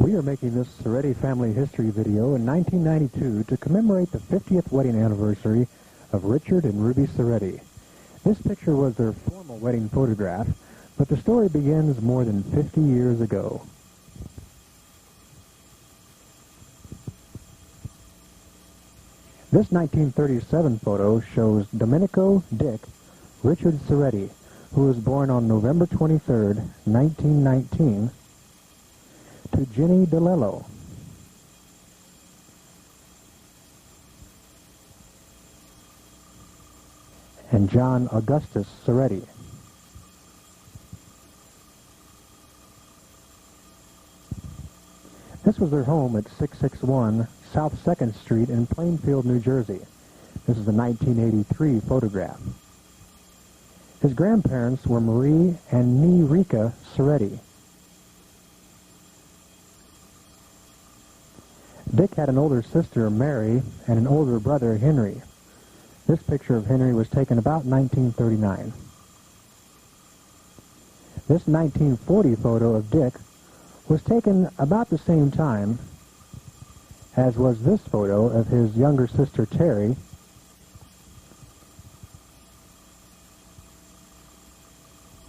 We are making this Cerretti family history video in 1992 to commemorate the 50th wedding anniversary of Richard and Ruby Cerretti. This picture was their formal wedding photograph, but the story begins more than 50 years ago. This 1937 photo shows Domenico Dick Richard Cerretti, who was born on November 23, 1919, to Ginny DeLello. And John Augustus Cerretti. This was their home at 661 South 2nd Street in Plainfield, New Jersey. This is a 1983 photograph. His grandparents were Marie and Nerica Cerretti. Dick had an older sister, Mary, and an older brother, Henry. This picture of Henry was taken about 1939. This 1940 photo of Dick was taken about the same time as was this photo of his younger sister, Terry,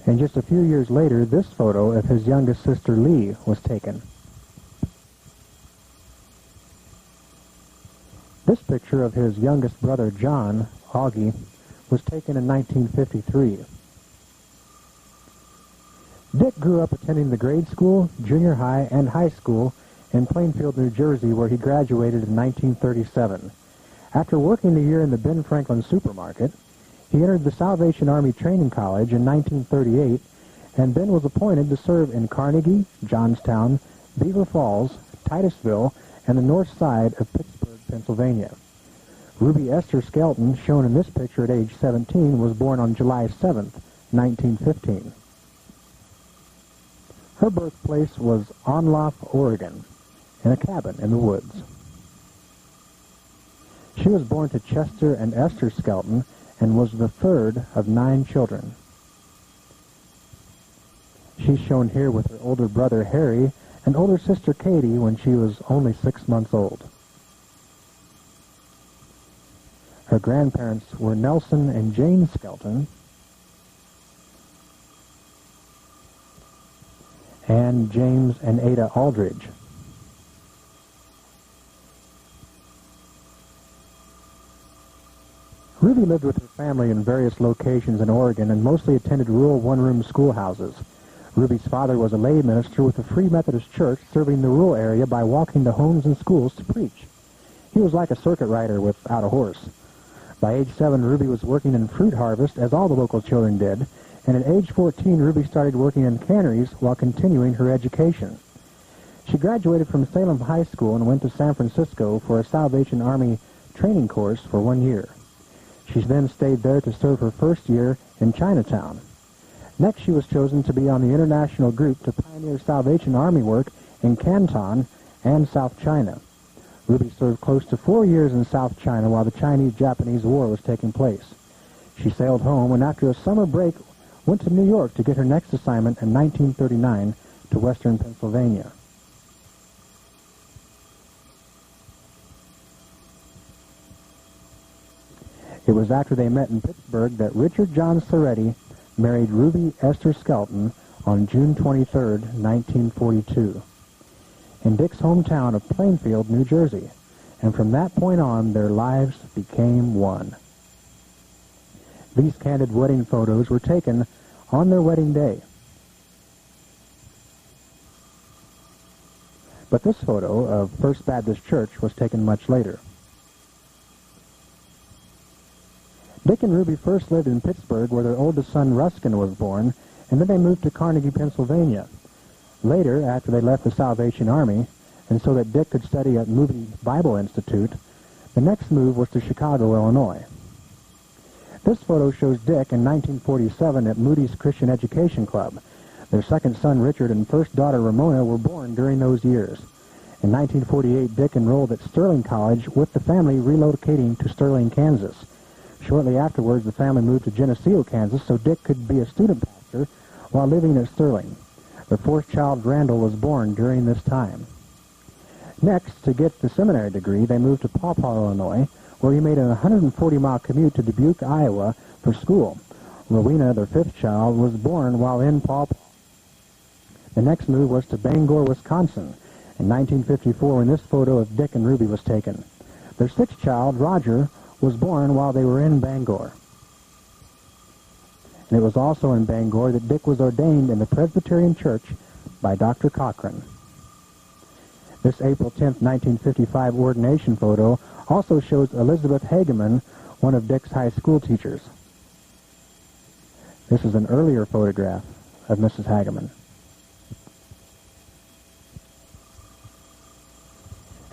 and just a few years later, this photo of his youngest sister, Lee, was taken. This picture of his youngest brother, John, Augie, was taken in 1953. Dick grew up attending the grade school, junior high, and high school in Plainfield, New Jersey, where he graduated in 1937. After working a year in the Ben Franklin supermarket, he entered the Salvation Army Training College in 1938 and then was appointed to serve in Carnegie, Johnstown, Beaver Falls, Titusville, and the north side of Pittsburgh, Pennsylvania. Ruby Esther Skelton, shown in this picture at age 17, was born on July 7th, 1915. Her birthplace was Onlof, Oregon, in a cabin in the woods. She was born to Chester and Esther Skelton and was the third of 9 children. She's shown here with her older brother Harry and older sister Katie when she was only 6 months old. Her grandparents were Nelson and Jane Skelton, and James and Ada Aldridge. Ruby lived with her family in various locations in Oregon and mostly attended rural one-room schoolhouses. Ruby's father was a lay minister with a Free Methodist church serving the rural area by walking to homes and schools to preach. He was like a circuit rider without a horse. By age 7, Ruby was working in fruit harvest, as all the local children did, and at age 14, Ruby started working in canneries while continuing her education. She graduated from Salem High School and went to San Francisco for a Salvation Army training course for 1 year. She then stayed there to serve her first year in Chinatown. Next, she was chosen to be on the international group to pioneer Salvation Army work in Canton and South China. Ruby served close to 4 years in South China while the Chinese-Japanese War was taking place. She sailed home and after a summer break went to New York to get her next assignment in 1939 to western Pennsylvania. It was after they met in Pittsburgh that Richard John Cerretti married Ruby Esther Skelton on June 23, 1942. In Dick's hometown of Plainfield, New Jersey, and from that point on, their lives became one. These candid wedding photos were taken on their wedding day. But this photo of First Baptist Church was taken much later. Dick and Ruby first lived in Pittsburgh, where their oldest son Ruskin was born, and then they moved to Carnegie, Pennsylvania. Later, after they left the Salvation Army, and so that Dick could study at Moody Bible Institute, the next move was to Chicago, Illinois. This photo shows Dick in 1947 at Moody's Christian Education Club. Their second son, Richard, and first daughter, Ramona, were born during those years. In 1948, Dick enrolled at Sterling College, with the family relocating to Sterling, Kansas. Shortly afterwards, the family moved to Geneseo, Kansas, so Dick could be a student pastor while living at Sterling. Their fourth child, Randall, was born during this time. Next, to get the seminary degree, they moved to Paw Paw, Illinois, where he made a 140-mile commute to Dubuque, Iowa, for school. Rowena, their fifth child, was born while in Paw Paw. The next move was to Bangor, Wisconsin, in 1954, when this photo of Dick and Ruby was taken. Their sixth child, Roger, was born while they were in Bangor. And it was also in Bangor that Dick was ordained in the Presbyterian Church by Dr. Cochran. This April 10, 1955 ordination photo also shows Elizabeth Hageman, one of Dick's high school teachers. This is an earlier photograph of Mrs. Hageman.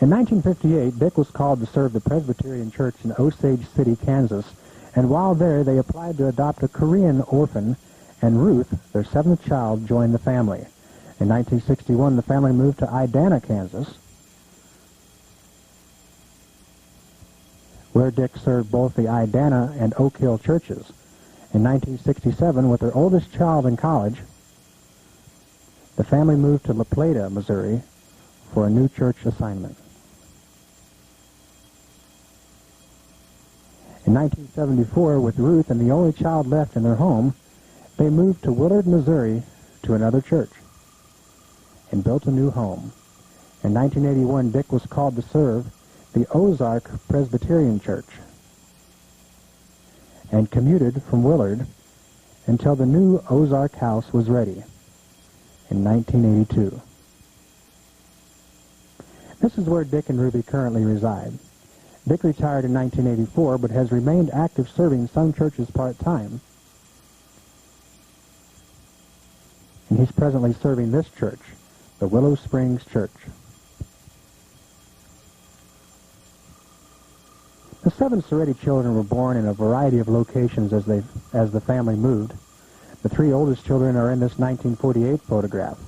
In 1958, Dick was called to serve the Presbyterian Church in Osage City, Kansas, and while there they applied to adopt a Korean orphan, and Ruth, their seventh child, joined the family. In 1961, the family moved to Idana, Kansas, where Dick served both the Idana and Oak Hill churches. In 1967, with their oldest child in college, the family moved to La Plata, Missouri, for a new church assignment. In 1974, with Ruth and the only child left in their home, they moved to Willard, Missouri, to another church, and built a new home. In 1981, Dick was called to serve the Ozark Presbyterian Church, and commuted from Willard until the new Ozark house was ready in 1982. This is where Dick and Ruby currently reside. Dick retired in 1984, but has remained active serving some churches part-time. And he's presently serving this church, the Willow Springs Church. The 7 Cerretti children were born in a variety of locations as the family moved. The 3 oldest children are in this 1948 photograph.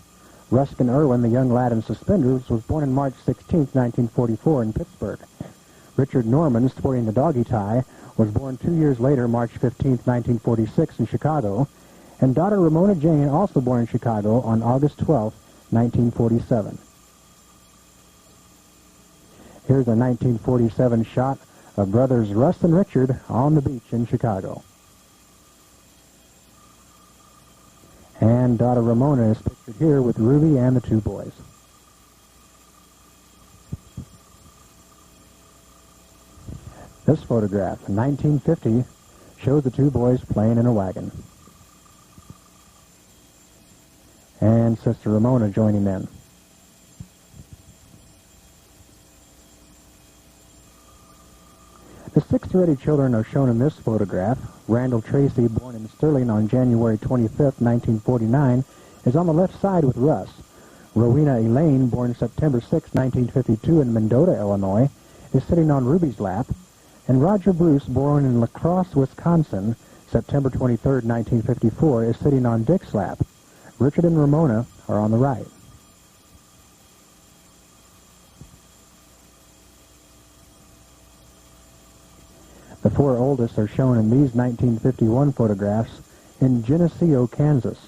Ruskin Irwin, the young lad in suspenders, was born on March 16, 1944 in Pittsburgh. Richard Norman, sporting the doggy tie, was born 2 years later, March 15, 1946 in Chicago, and daughter Ramona Jane, also born in Chicago, on August 12, 1947. Here's a 1947 shot of brothers Russ and Richard on the beach in Chicago. And daughter Ramona is pictured here with Ruby and the 2 boys. This photograph, in 1950, shows the 2 boys playing in a wagon. And Sister Ramona joining them. The 6 Cerretti children are shown in this photograph. Randall Tracy, born in Sterling on January 25, 1949, is on the left side with Russ. Rowena Elaine, born September 6, 1952 in Mendota, Illinois, is sitting on Ruby's lap. And Roger Bruce, born in La Crosse, Wisconsin, September 23, 1954, is sitting on Dick's lap. Richard and Ramona are on the right. The 4 oldest are shown in these 1951 photographs in Geneseo, Kansas.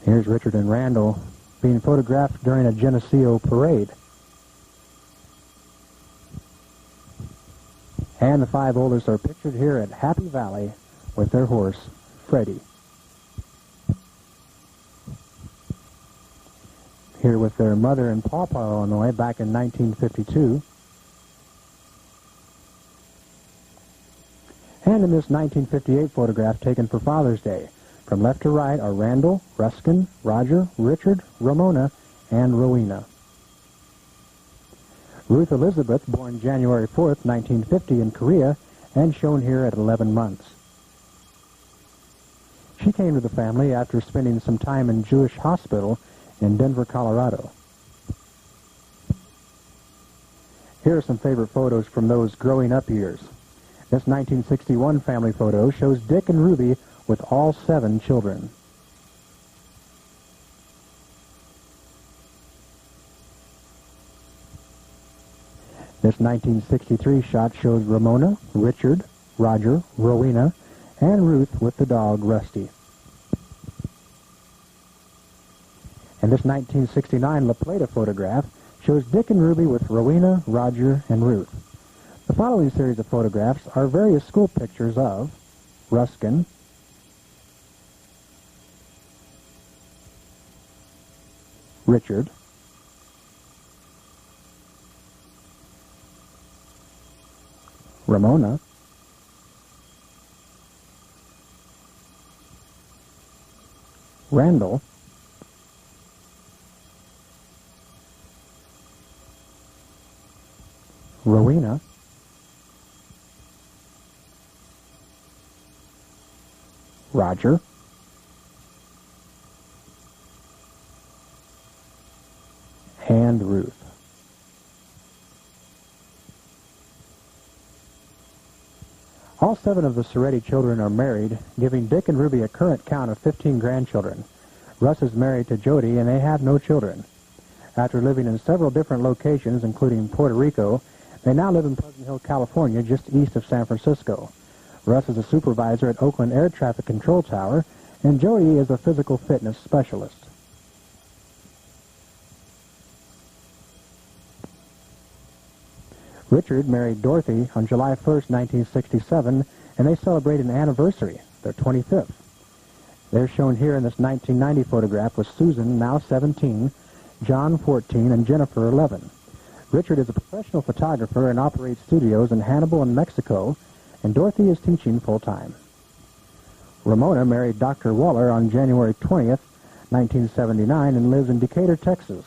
Here's Richard and Randall being photographed during a Geneseo parade. And the 5 oldest are pictured here at Happy Valley with their horse, Freddie. Here with their mother in Paw Paw, Illinois, back in 1952. And in this 1958 photograph taken for Father's Day, from left to right are Randall, Ruskin, Roger, Richard, Ramona, and Rowena. Ruth Elizabeth, born January 4th, 1950 in Korea, and shown here at 11 months. She came to the family after spending some time in Jewish hospital in Denver, Colorado. Here are some favorite photos from those growing up years. This 1961 family photo shows Dick and Ruby with all 7 children. This 1963 shot shows Ramona, Richard, Roger, Rowena, and Ruth with the dog, Rusty. And this 1969 La Plata photograph shows Dick and Ruby with Rowena, Roger, and Ruth. The following series of photographs are various school pictures of Ruskin, Richard, Ramona, Randall, Rowena, Roger, and Ruth. All 7 of the Cerretti children are married, giving Dick and Ruby a current count of 15 grandchildren. Russ is married to Jody, and they have no children. After living in several different locations, including Puerto Rico, they now live in Pleasant Hill, California, just east of San Francisco. Russ is a supervisor at Oakland Air Traffic Control Tower, and Jody is a physical fitness specialist. Richard married Dorothy on July 1st, 1967, and they celebrate an anniversary, their 25th. They're shown here in this 1990 photograph with Susan, now 17, John, 14, and Jennifer, 11. Richard is a professional photographer and operates studios in Hannibal and Mexico, and Dorothy is teaching full-time. Ramona married Dr. Waller on January 20th, 1979, and lives in Decatur, Texas.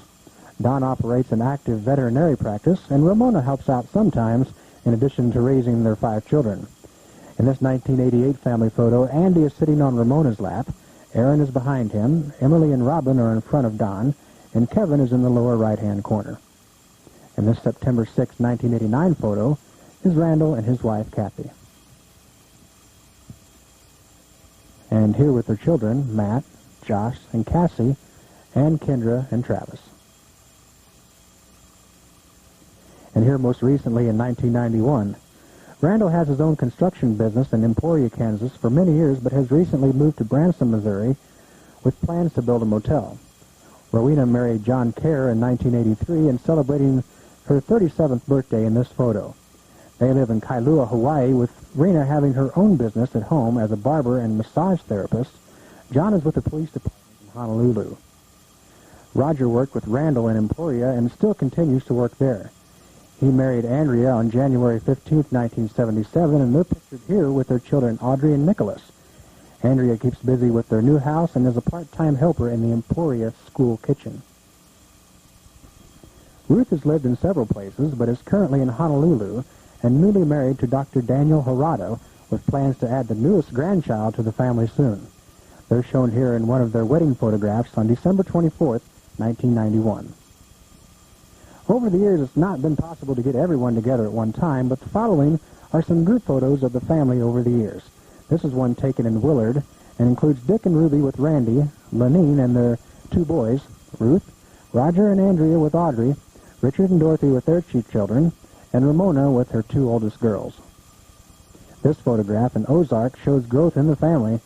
Don operates an active veterinary practice, and Ramona helps out sometimes in addition to raising their 5 children. In this 1988 family photo, Andy is sitting on Ramona's lap, Aaron is behind him, Emily and Robin are in front of Don, and Kevin is in the lower right-hand corner. In this September 6, 1989 photo is Randall and his wife, Kathy. And here with their children, Matt, Josh, and Cassie, and Kendra and Travis. And here most recently in 1991. Randall has his own construction business in Emporia, Kansas for many years, but has recently moved to Branson, Missouri with plans to build a motel. Rowena married John Kerr in 1983 and celebrating her 37th birthday in this photo. They live in Kailua, Hawaii, with Rena having her own business at home as a barber and massage therapist. John is with the police department in Honolulu. Roger worked with Randall in Emporia and still continues to work there. He married Andrea on January 15, 1977, and they're pictured here with their children Audrey and Nicholas. Andrea keeps busy with their new house and is a part-time helper in the Emporia school kitchen. Ruth has lived in several places, but is currently in Honolulu and newly married to Dr. Daniel Harado, with plans to add the newest grandchild to the family soon. They're shown here in one of their wedding photographs on December 24, 1991. Over the years, it's not been possible to get everyone together at one time, but the following are some group photos of the family over the years. This is one taken in Willard and includes Dick and Ruby with Randy, Lenine and their 2 boys, Ruth, Roger and Andrea with Audrey, Richard and Dorothy with their 2 children, and Ramona with her 2 oldest girls. This photograph in Ozark shows growth in the family.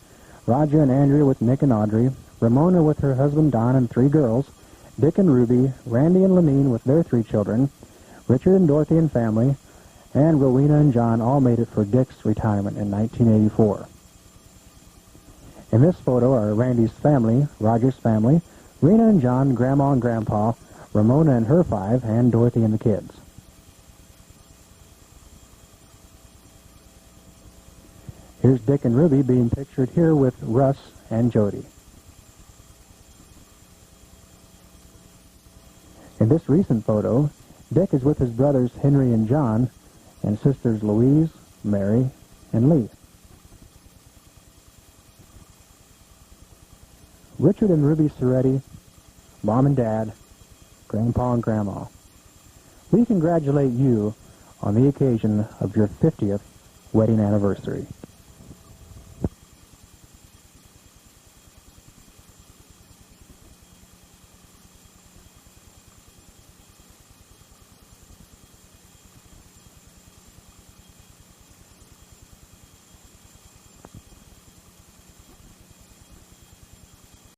Roger and Andrea with Nick and Audrey, Ramona with her husband Don and 3 girls, Dick and Ruby, Randy and Lenine with their 3 children, Richard and Dorothy and family, and Rowena and John all made it for Dick's retirement in 1984. In this photo are Randy's family, Roger's family, Rena and John, Grandma and Grandpa, Ramona and her 5, and Dorothy and the kids. Here's Dick and Ruby being pictured here with Russ and Jody. In this recent photo, Dick is with his brothers Henry and John and sisters Louise, Mary, and Lee. Richard and Ruby Cerretti, Mom and Dad, Grandpa and Grandma. We congratulate you on the occasion of your 50th wedding anniversary.